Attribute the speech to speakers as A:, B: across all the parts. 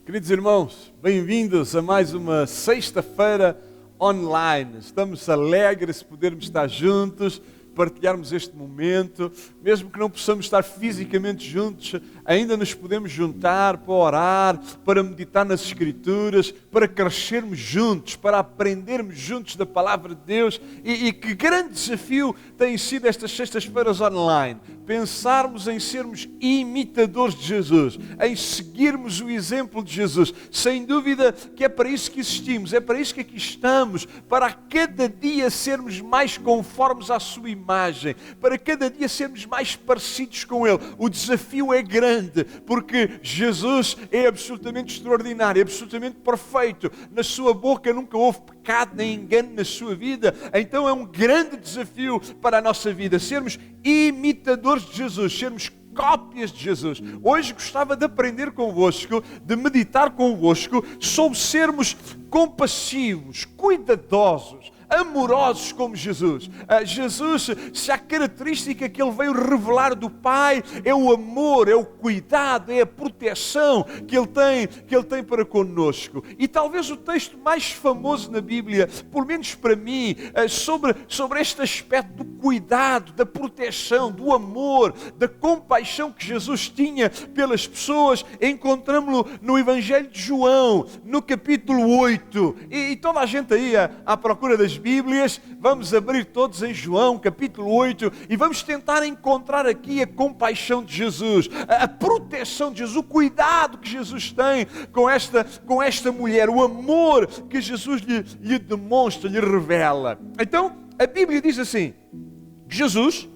A: Queridos irmãos, bem-vindos a mais uma sexta-feira online. Estamos alegres de podermos estar juntos, partilharmos este momento. Mesmo que não possamos estar fisicamente juntos, ainda nos podemos juntar para orar, para meditar nas Escrituras, para crescermos juntos, para aprendermos juntos da Palavra de Deus. E que grande desafio tem sido estas sextas-feiras online. Pensarmos em sermos imitadores de Jesus, em seguirmos o exemplo de Jesus. Sem dúvida que é para isso que existimos, é para isso que aqui estamos, para a cada dia sermos mais conformes à sua imagem, para cada dia sermos mais parecidos com Ele. O desafio é grande, porque Jesus é absolutamente extraordinário, é absolutamente perfeito. Na sua boca nunca houve pecado nem engano na sua vida. Então é um grande desafio para a nossa vida, sermos imitadores de Jesus, sermos cópias de Jesus. Hoje gostava de aprender convosco, de meditar convosco sobre sermos compassivos, cuidadosos, amorosos como Jesus. Jesus, se há característica que Ele veio revelar do Pai, é o amor, é o cuidado, é a proteção que Ele tem para connosco. E talvez o texto mais famoso na Bíblia, pelo menos para mim, sobre este aspecto do cuidado, da proteção, do amor, da compaixão que Jesus tinha pelas pessoas, encontramos-lo no Evangelho de João, no capítulo 8. E toda a gente aí à procura das Bíblias, vamos abrir todos em João, capítulo 8, e vamos tentar encontrar aqui a compaixão de Jesus, a proteção de Jesus, o cuidado que Jesus tem com esta mulher, o amor que Jesus lhe demonstra, lhe revela. Então, a Bíblia diz assim: Jesus,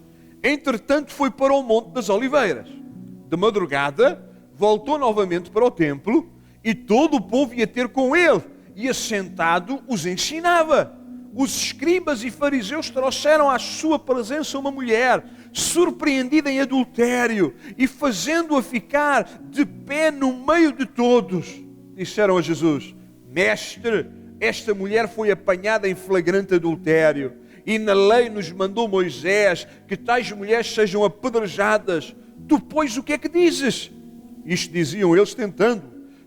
A: entretanto, foi para o Monte das Oliveiras. De madrugada, voltou novamente para o templo, e todo o povo ia ter com ele, e assentado os ensinava. Os escribas e fariseus trouxeram à sua presença uma mulher surpreendida em adultério e fazendo-a ficar de pé no meio de todos. Disseram a Jesus: Mestre, esta mulher foi apanhada em flagrante adultério e na lei nos mandou Moisés que tais mulheres sejam apedrejadas. Tu, pois, o que é que dizes? Isto diziam eles tentando,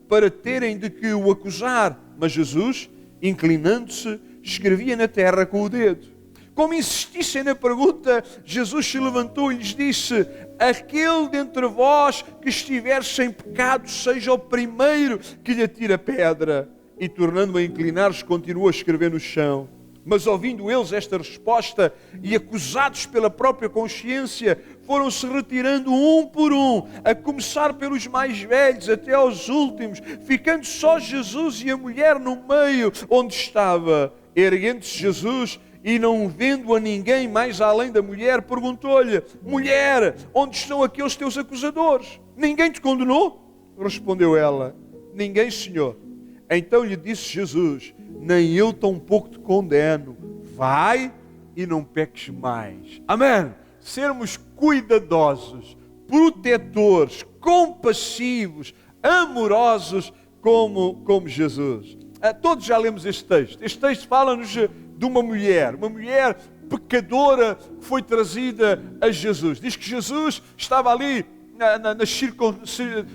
A: para terem de que o acusar. Mas Jesus, inclinando-se, escrevia na terra com o dedo. Como insistissem na pergunta, Jesus se levantou e lhes disse: aquele dentre vós que estiver sem pecado, seja o primeiro que lhe atire a pedra. E tornando a inclinar-se, continuou a escrever no chão. Mas ouvindo eles esta resposta e acusados pela própria consciência, foram-se retirando um por um, a começar pelos mais velhos até aos últimos, ficando só Jesus e a mulher no meio onde estava. Erguendo-se Jesus e não vendo a ninguém mais além da mulher, perguntou-lhe: mulher, onde estão aqueles teus acusadores? Ninguém te condenou? Respondeu ela: ninguém, Senhor. Então lhe disse Jesus: nem eu tampouco te condeno. Vai e não peques mais. Amém. Sermos cuidadosos, protetores, compassivos, amorosos como Jesus. Todos já lemos este texto. Este texto fala-nos de uma mulher pecadora que foi trazida a Jesus. Diz que Jesus estava ali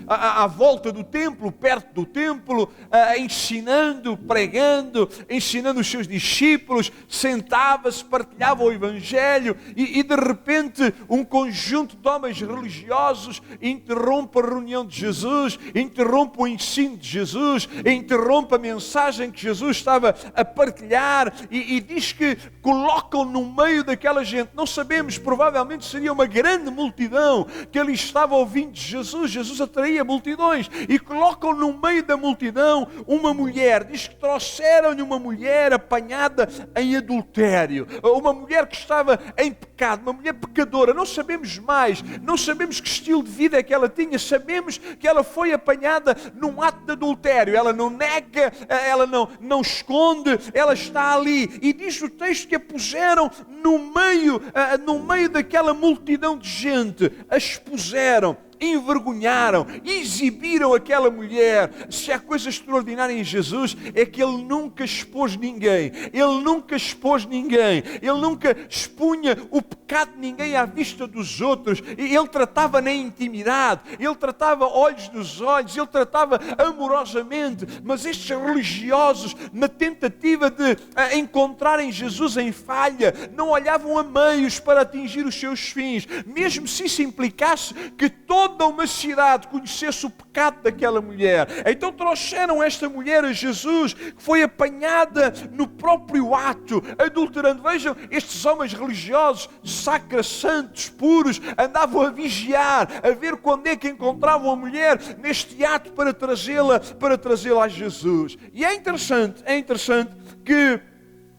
A: à volta do templo, perto do templo, ensinando, pregando, ensinando os seus discípulos, sentava-se, partilhava o Evangelho e de repente um conjunto de homens religiosos interrompe a reunião de Jesus, interrompe o ensino de Jesus, interrompe a mensagem que Jesus estava a partilhar e diz que colocam no meio daquela gente, não sabemos, provavelmente seria uma grande multidão que ali estava ouvindo de Jesus. Jesus atraía multidões e colocam no meio da multidão uma mulher. Diz que trouxeram-lhe uma mulher apanhada em adultério, uma mulher que estava em pecado, uma mulher pecadora. Não sabemos mais, não sabemos que estilo de vida é que ela tinha, sabemos que ela foi apanhada num ato de adultério. Ela não nega, ela não esconde, ela está ali e diz o texto que a puseram no meio daquela multidão de gente, a expuseram. envergonharam, exibiram aquela mulher. Se há coisa extraordinária em Jesus, é que Ele nunca expôs ninguém, Ele nunca expôs ninguém, Ele nunca expunha o pecado de ninguém à vista dos outros. Ele tratava na intimidade, Ele tratava olhos nos olhos, Ele tratava amorosamente. Mas estes religiosos, na tentativa de encontrarem Jesus em falha, não olhavam a meios para atingir os seus fins, mesmo se isso implicasse que toda uma cidade conhecesse o pecado daquela mulher. Então trouxeram esta mulher a Jesus, que foi apanhada no próprio ato, adulterando. Vejam, estes homens religiosos, sacra-santos, puros, andavam a vigiar, a ver quando é que encontravam a mulher neste ato para trazê-la a Jesus. E é interessante que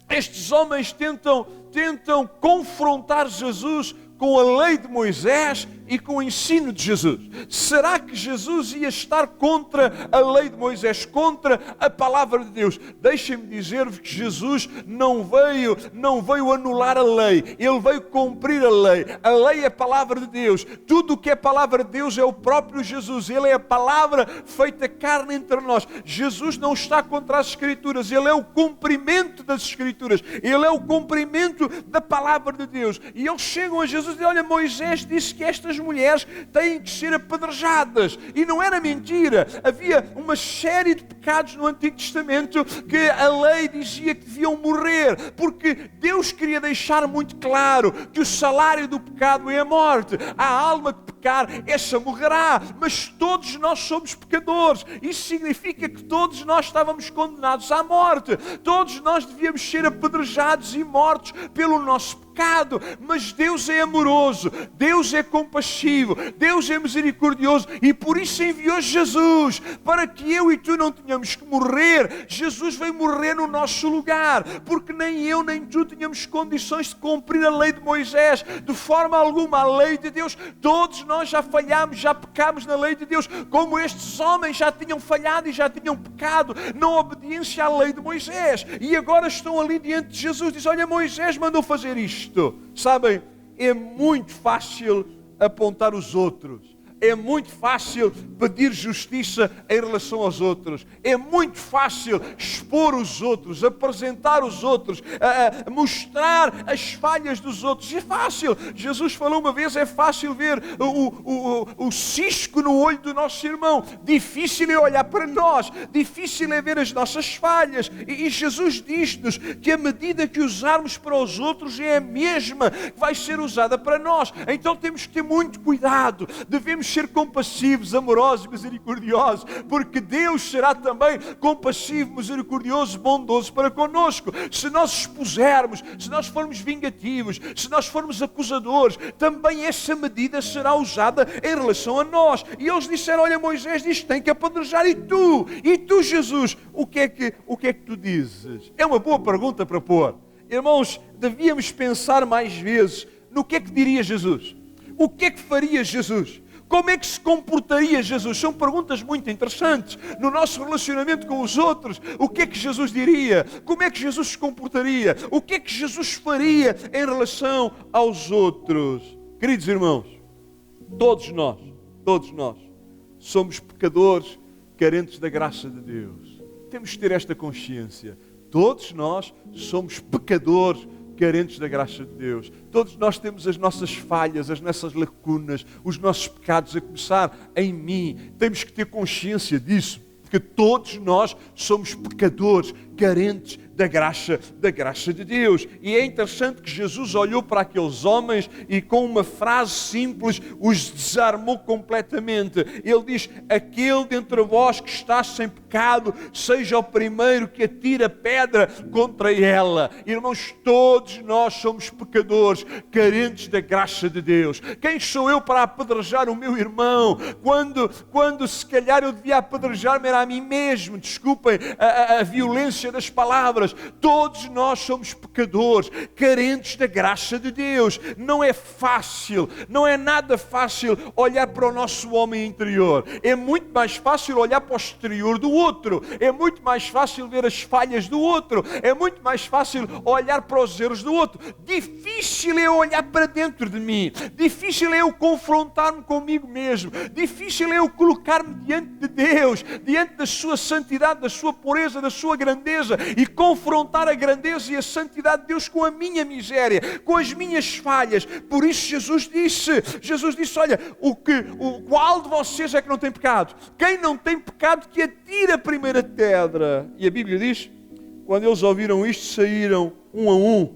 A: estes homens tentam confrontar Jesus com a lei de Moisés e com o ensino de Jesus. Será que Jesus ia estar contra a lei de Moisés, contra a palavra de Deus? Deixem-me dizer-vos que Jesus não veio anular a lei, Ele veio cumprir a lei. A lei é a palavra de Deus. Tudo o que é palavra de Deus é o próprio Jesus. Ele é a palavra feita carne entre nós. Jesus não está contra as Escrituras, Ele é o cumprimento das Escrituras, Ele é o cumprimento da palavra de Deus. E eles chegam a Jesus e dizem: olha, Moisés disse que estas mulheres têm que ser apedrejadas. E não era mentira. Havia uma série de pecados no Antigo Testamento que a lei dizia que deviam morrer, porque Deus queria deixar muito claro que o salário do pecado é a morte. A alma que pecar, essa morrerá. Mas todos nós somos pecadores. Isso significa que todos nós estávamos condenados à morte. Todos nós devíamos ser apedrejados e mortos pelo nosso pecado. Mas Deus é amoroso, Deus é compassivo, Deus é misericordioso, e por isso enviou Jesus, para que eu e tu não tenhamos que morrer. Jesus veio morrer no nosso lugar, porque nem eu nem tu tínhamos condições de cumprir a lei de Moisés, de forma alguma. A lei de Deus, todos nós já falhámos, já pecámos na lei de Deus, como estes homens já tinham falhado e já tinham pecado na obediência à lei de Moisés, e agora estão ali diante de Jesus. Diz: olha, Moisés mandou fazer isto. Sabem, é muito fácil apontar os outros. É muito fácil pedir justiça em relação aos outros. É muito fácil expor os outros, apresentar os outros, mostrar as falhas dos outros. É fácil. Jesus falou uma vez: é fácil ver o cisco no olho do nosso irmão. Difícil é olhar para nós. Difícil é ver as nossas falhas. E Jesus diz-nos que a medida que usarmos para os outros é a mesma que vai ser usada para nós. Então temos que ter muito cuidado. Devemos ser compassivos, amorosos, misericordiosos, porque Deus será também compassivo, misericordioso, bondoso para conosco. Se nós expusermos, se nós formos vingativos, se nós formos acusadores, também essa medida será usada em relação a nós. E eles disseram: olha, Moisés diz que tem que apedrejar, e tu, Jesus, o que é que tu dizes? É uma boa pergunta para pôr. Irmãos, devíamos pensar mais vezes no que é que diria Jesus. O que é que faria Jesus? Como é que se comportaria Jesus? São perguntas muito interessantes. No nosso relacionamento com os outros, o que é que Jesus diria? Como é que Jesus se comportaria? O que é que Jesus faria em relação aos outros? Queridos irmãos, todos nós somos pecadores carentes da graça de Deus. Temos que ter esta consciência. Todos nós somos pecadores carentes da graça de Deus. Todos nós temos as nossas falhas, as nossas lacunas, os nossos pecados, a começar em mim. Temos que ter consciência disso, porque todos nós somos pecadores carentes da graça de Deus. E é interessante que Jesus olhou para aqueles homens e com uma frase simples os desarmou completamente. Ele diz: aquele dentre vós que está sem pecado, seja o primeiro que atira pedra contra ela. Irmãos, todos nós somos pecadores carentes da graça de Deus. Quem sou eu para apedrejar o meu irmão? Quando se calhar eu devia apedrejar-me era a mim mesmo. Desculpem a violência sequência das palavras. Todos nós somos pecadores, carentes da graça de Deus. Não é fácil, não é nada fácil olhar para o nosso homem interior. É muito mais fácil olhar para o exterior do outro. É muito mais fácil ver as falhas do outro. É muito mais fácil olhar para os erros do outro. Difícil é olhar para dentro de mim. Difícil é eu confrontar-me comigo mesmo. Difícil é eu colocar-me diante de Deus, diante da sua santidade, da sua pureza, da sua grandeza, e confrontar a grandeza e a santidade de Deus com a minha miséria, com as minhas falhas. Por isso Jesus disse, olha, qual de vocês é que não tem pecado? Quem não tem pecado que atire a primeira pedra. E a Bíblia diz, quando eles ouviram isto, saíram um,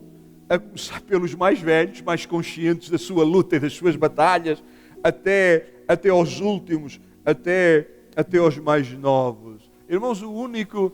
A: a começar pelos mais velhos, mais conscientes da sua luta e das suas batalhas, até aos últimos, até aos mais novos. Irmãos, o único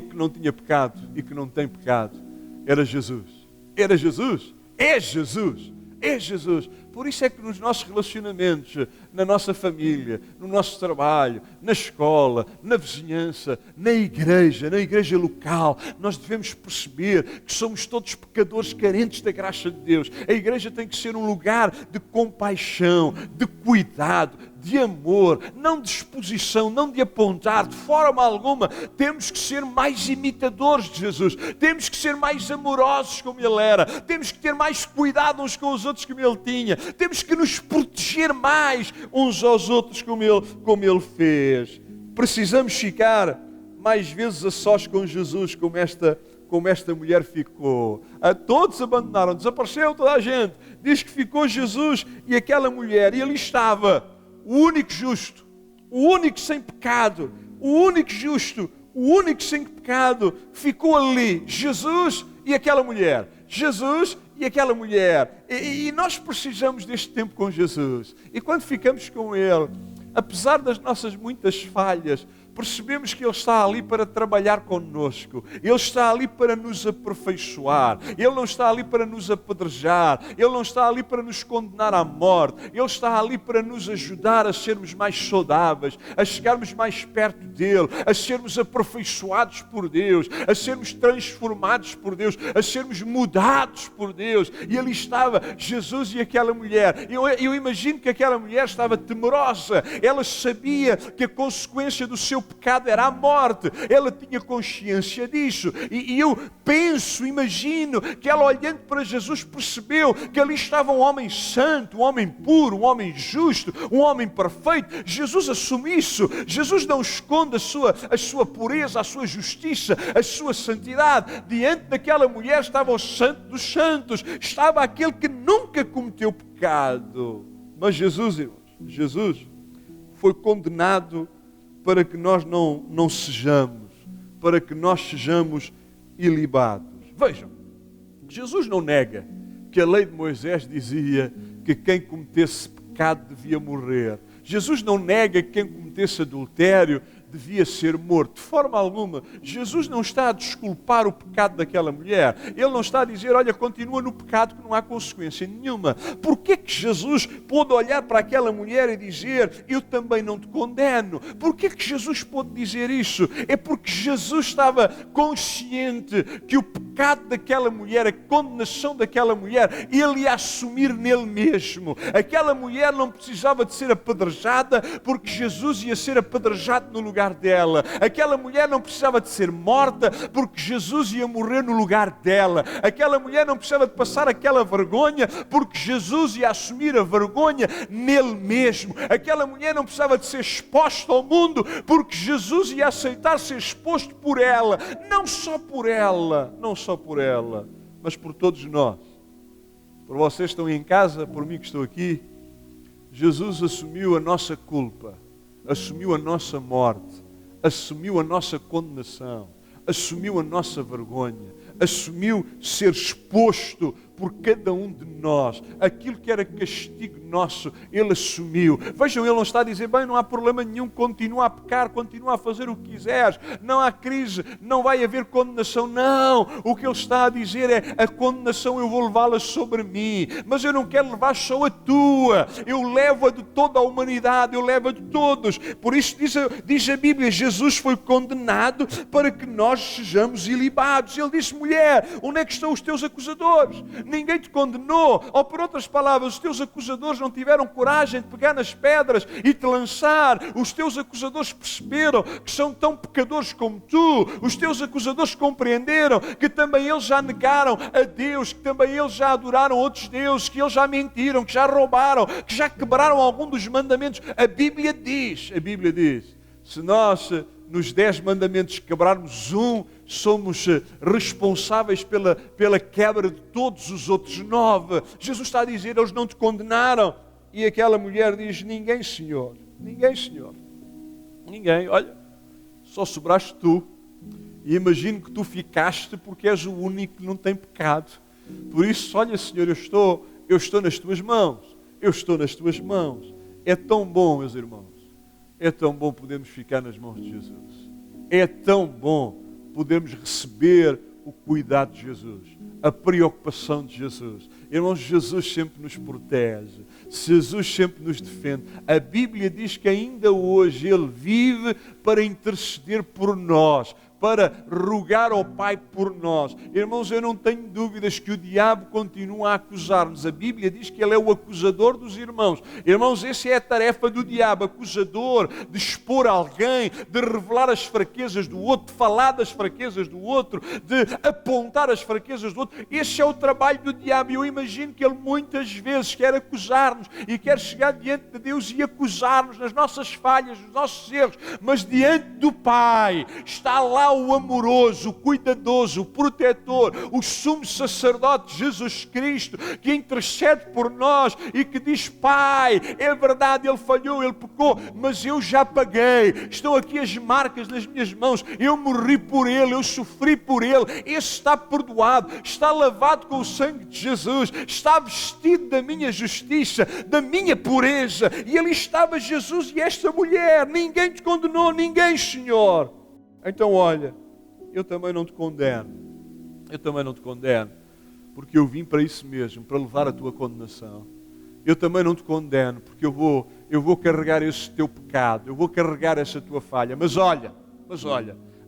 A: que não tinha pecado e que não tem pecado era Jesus. Era Jesus. É Jesus. É Jesus. Por isso é que nos nossos relacionamentos, na nossa família, no nosso trabalho, na escola, na vizinhança, na igreja local, nós devemos perceber que somos todos pecadores carentes da graça de Deus. A igreja tem que ser um lugar de compaixão, de cuidado, de amor, não de exposição, não de apontar, de forma alguma. Temos que ser mais imitadores de Jesus, temos que ser mais amorosos como Ele era, temos que ter mais cuidado uns com os outros como Ele tinha, temos que nos proteger mais uns aos outros como Ele fez. Precisamos ficar mais vezes a sós com Jesus, como esta mulher ficou. Todos abandonaram, desapareceu toda a gente. Diz que ficou Jesus e aquela mulher, e ali estava o único justo, o único sem pecado, o único justo, o único sem pecado. Ficou ali Jesus e aquela mulher. Jesus e aquela mulher. E nós precisamos deste tempo com Jesus. E quando ficamos com Ele, apesar das nossas muitas falhas, percebemos que Ele está ali para trabalhar connosco. Ele está ali para nos aperfeiçoar. Ele não está ali para nos apedrejar. Ele não está ali para nos condenar à morte. Ele está ali para nos ajudar a sermos mais saudáveis, a chegarmos mais perto dEle, a sermos aperfeiçoados por Deus, a sermos transformados por Deus, a sermos mudados por Deus. E ali estava Jesus e aquela mulher. Eu imagino que aquela mulher estava temerosa. Ela sabia que a consequência do seu pecado era a morte. Ela tinha consciência disso. E eu imagino que ela, olhando para Jesus, percebeu que ali estava um homem santo, um homem puro, um homem justo, um homem perfeito. Jesus assume isso. Jesus não esconde a sua pureza, a sua justiça, a sua santidade. Diante daquela mulher estava o Santo dos Santos. Estava aquele que nunca cometeu pecado. Mas Jesus, irmãos, Jesus foi condenado para que nós não sejamos, para que nós sejamos ilibados. Vejam, Jesus não nega que a lei de Moisés dizia que quem cometesse pecado devia morrer. Jesus não nega que quem cometesse adultério devia ser morto. De forma alguma, Jesus não está a desculpar o pecado daquela mulher. Ele não está a dizer, olha, continua no pecado que não há consequência nenhuma. Porquê que Jesus pôde olhar para aquela mulher e dizer, eu também não te condeno? Porquê que Jesus pôde dizer isso? É porque Jesus estava consciente que o pecado daquela mulher, a condenação daquela mulher, ele ia assumir nele mesmo. Aquela mulher não precisava de ser apedrejada, porque Jesus ia ser apedrejado no lugar dela. Aquela mulher não precisava de ser morta, porque Jesus ia morrer no lugar dela. Aquela mulher não precisava de passar aquela vergonha, porque Jesus ia assumir a vergonha nele mesmo. Aquela mulher não precisava de ser exposta ao mundo, porque Jesus ia aceitar ser exposto por ela. Não só por ela, mas por todos nós. Por vocês que estão em casa, por mim que estou aqui, Jesus assumiu a nossa culpa, assumiu a nossa morte, assumiu a nossa condenação, assumiu a nossa vergonha, assumiu ser exposto por cada um de nós. Aquilo que era castigo nosso, Ele assumiu. Vejam, Ele não está a dizer, bem, não há problema nenhum, continua a pecar, continua a fazer o que quiseres, não há crise, não vai haver condenação. Não, o que Ele está a dizer é, a condenação eu vou levá-la sobre mim, mas eu não quero levar só a tua, eu levo a de toda a humanidade, eu levo a de todos. Por isso diz a Bíblia, Jesus foi condenado para que nós sejamos ilibados. Ele disse, mulher, onde é que estão os teus acusadores? Ninguém te condenou. Ou por outras palavras, os teus acusadores não tiveram coragem de pegar nas pedras e te lançar. Os teus acusadores perceberam que são tão pecadores como tu. Os teus acusadores compreenderam que também eles já negaram a Deus, que também eles já adoraram outros deuses, que eles já mentiram, que já roubaram, que já quebraram algum dos mandamentos. A Bíblia diz, se nós nos 10 mandamentos quebrarmos um, somos responsáveis pela quebra de todos os outros 9. Jesus está a dizer, eles não te condenaram. E aquela mulher diz, ninguém, Senhor, ninguém, olha, só sobraste tu. E imagino que tu ficaste porque és o único que não tem pecado. Por isso, olha, Senhor, eu estou nas tuas mãos. É tão bom, meus irmãos. É tão bom podermos ficar nas mãos de Jesus. É tão bom podermos receber o cuidado de Jesus, a preocupação de Jesus. Irmãos, Jesus sempre nos protege. Jesus sempre nos defende. A Bíblia diz que ainda hoje Ele vive para interceder por nós, para rogar ao Pai por nós. Irmãos, eu não tenho dúvidas que o diabo continua a acusar-nos. A Bíblia diz que ele é o acusador dos irmãos. Irmãos, essa é a tarefa do diabo, acusador, de expor alguém, de revelar as fraquezas do outro, de falar das fraquezas do outro, de apontar as fraquezas do outro. Esse é o trabalho do diabo. E eu imagino que ele muitas vezes quer acusar-nos e quer chegar diante de Deus e acusar-nos nas nossas falhas, nos nossos erros. Mas diante do Pai está lá o amoroso, o cuidadoso, o protetor, o sumo sacerdote Jesus Cristo, que intercede por nós e que diz, Pai, é verdade, Ele falhou, Ele pecou, mas eu já paguei, estão aqui as marcas nas minhas mãos, eu morri por Ele, eu sofri por Ele, esse está perdoado, está lavado com o sangue de Jesus, está vestido da minha justiça, da minha pureza, e ali estava Jesus e esta mulher, ninguém te condenou, ninguém, Senhor. Então olha, eu também não te condeno, porque eu vim para isso mesmo, para levar a tua condenação. Eu também não te condeno, porque eu vou carregar esse teu pecado, eu vou carregar essa tua falha. Mas olha,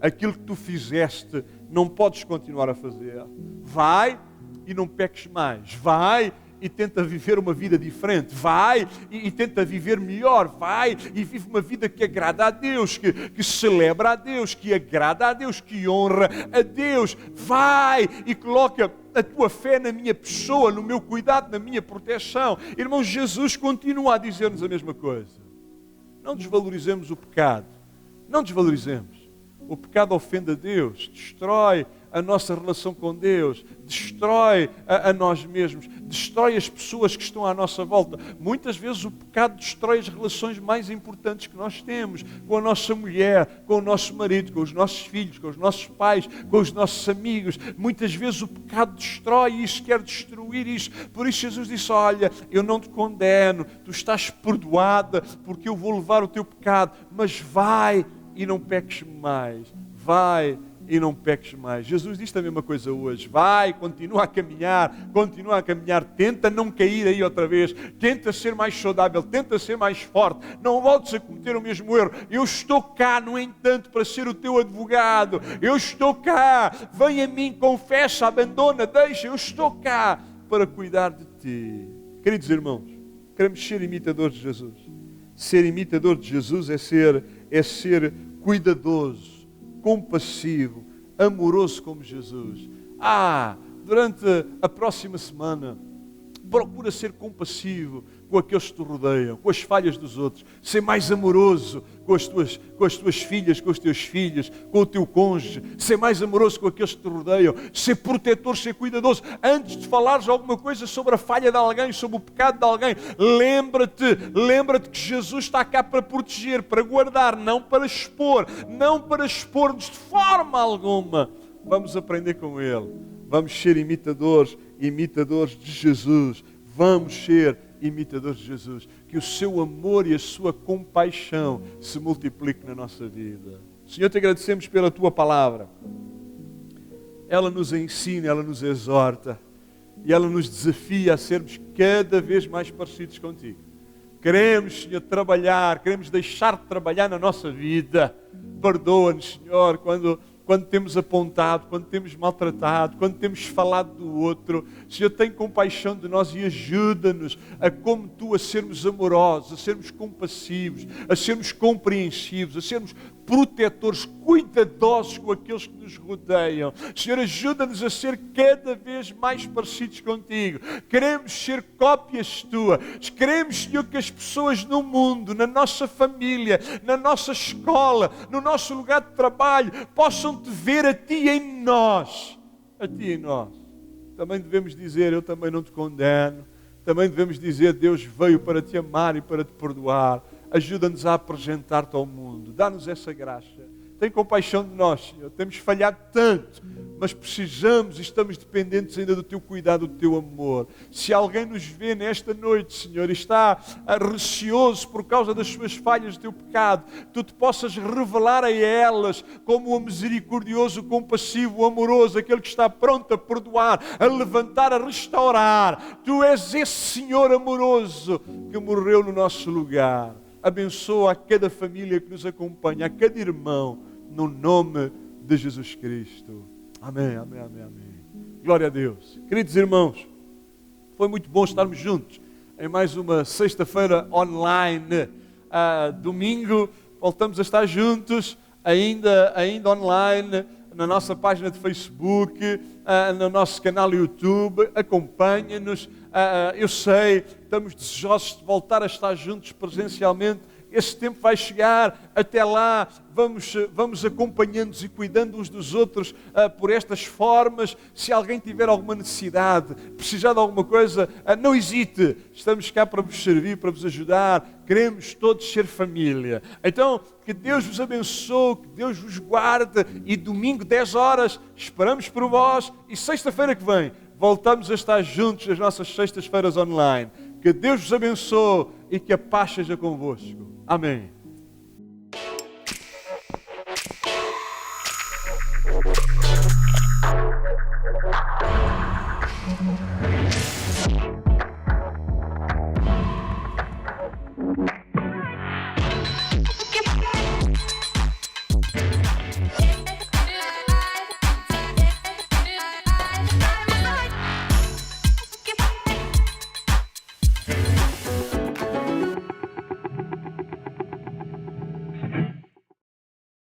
A: aquilo que tu fizeste, não podes continuar a fazer. Vai e não peques mais, vai e tenta viver uma vida diferente, vai e tenta viver melhor, vai e vive uma vida que agrada a Deus, que celebra a Deus, que agrada a Deus, que honra a Deus. Vai e coloca a tua fé na minha pessoa, no meu cuidado, na minha proteção. Irmãos, Jesus continua a dizer-nos a mesma coisa. Não desvalorizemos o pecado, não desvalorizemos. O pecado ofende a Deus, destrói a nossa relação com Deus, destrói a nós mesmos, destrói as pessoas que estão à nossa volta. Muitas vezes o pecado destrói as relações mais importantes que nós temos, com a nossa mulher, com o nosso marido, com os nossos filhos, com os nossos pais, com os nossos amigos. Muitas vezes o pecado destrói isso, quer destruir isso. Por isso Jesus disse, olha, eu não te condeno, tu estás perdoada, porque eu vou levar o teu pecado, mas vai e não peques mais, vai e não peques mais. Jesus diz a mesma coisa hoje, vai, continua a caminhar, tenta não cair aí outra vez, tenta ser mais saudável, tenta ser mais forte, não voltes a cometer o mesmo erro. Eu estou cá, no entanto, para ser o teu advogado, eu estou cá, vem a mim, confessa, abandona, deixa, eu estou cá para cuidar de ti. Queridos irmãos, queremos ser imitadores de Jesus. Ser imitador de Jesus é ser cuidadoso, compassivo, amoroso como Jesus. Durante a próxima semana, procura ser compassivo com aqueles que te rodeiam, com as falhas dos outros, ser mais amoroso com as tuas filhas, com os teus filhos, com o teu cônjuge, ser mais amoroso com aqueles que te rodeiam, ser protetor, ser cuidadoso. Antes de falares alguma coisa sobre a falha de alguém, sobre o pecado de alguém, lembra-te que Jesus está cá para proteger, para guardar, não para expor-nos de forma alguma. Vamos aprender com Ele. Vamos ser imitadores de Jesus. Vamos ser imitadores de Jesus. Que o seu amor e a sua compaixão se multipliquem na nossa vida. Senhor, te agradecemos pela tua palavra. Ela nos ensina, ela nos exorta e ela nos desafia a sermos cada vez mais parecidos contigo. Queremos, Senhor, trabalhar, queremos deixar de trabalhar na nossa vida. Perdoa-nos, Senhor, quando temos apontado, quando temos maltratado, quando temos falado do outro. Senhor, tem compaixão de nós e ajuda-nos a, como Tu, a sermos amorosos, a sermos compassivos, a sermos compreensivos, a sermos protetores, cuidadosos com aqueles que nos rodeiam. Senhor, ajuda-nos a ser cada vez mais parecidos contigo. Queremos ser cópias Tuas. Queremos, Senhor, que as pessoas no mundo, na nossa família, na nossa escola, no nosso lugar de trabalho, possam Te ver a Ti em nós. A Ti em nós. Também devemos dizer, eu também não te condeno. Também devemos dizer, Deus veio para te amar e para te perdoar. Ajuda-nos a apresentar-te ao mundo. Dá-nos essa graça. Tem compaixão de nós, Senhor. Temos falhado tanto, mas precisamos e estamos dependentes ainda do Teu cuidado, do Teu amor. Se alguém nos vê nesta noite, Senhor, e está receoso por causa das suas falhas, do Teu pecado, Tu te possas revelar a elas como o misericordioso, o compassivo, o amoroso, aquele que está pronto a perdoar, a levantar, a restaurar. Tu és esse Senhor amoroso que morreu no nosso lugar. Abençoa a cada família que nos acompanha, a cada irmão, no nome de Jesus Cristo. Amém, amém, amém, amém. Glória a Deus. Queridos irmãos, foi muito bom estarmos juntos em mais uma sexta-feira online. Domingo voltamos a estar juntos, ainda online, na nossa página de Facebook, no nosso canal YouTube. Acompanha-nos. Eu sei, estamos desejosos de voltar a estar juntos presencialmente. Esse tempo vai chegar. Até lá vamos acompanhando-nos e cuidando uns dos outros por estas formas. Se alguém tiver alguma necessidade, precisar de alguma coisa, não hesite. Estamos cá para vos servir, para vos ajudar. Queremos todos ser família. Então, que Deus vos abençoe, que Deus vos guarde. E domingo, 10 horas, esperamos por vós. E sexta-feira que vem, voltamos a estar juntos nas nossas sextas-feiras online. Que Deus vos abençoe e que a paz seja convosco. Amém.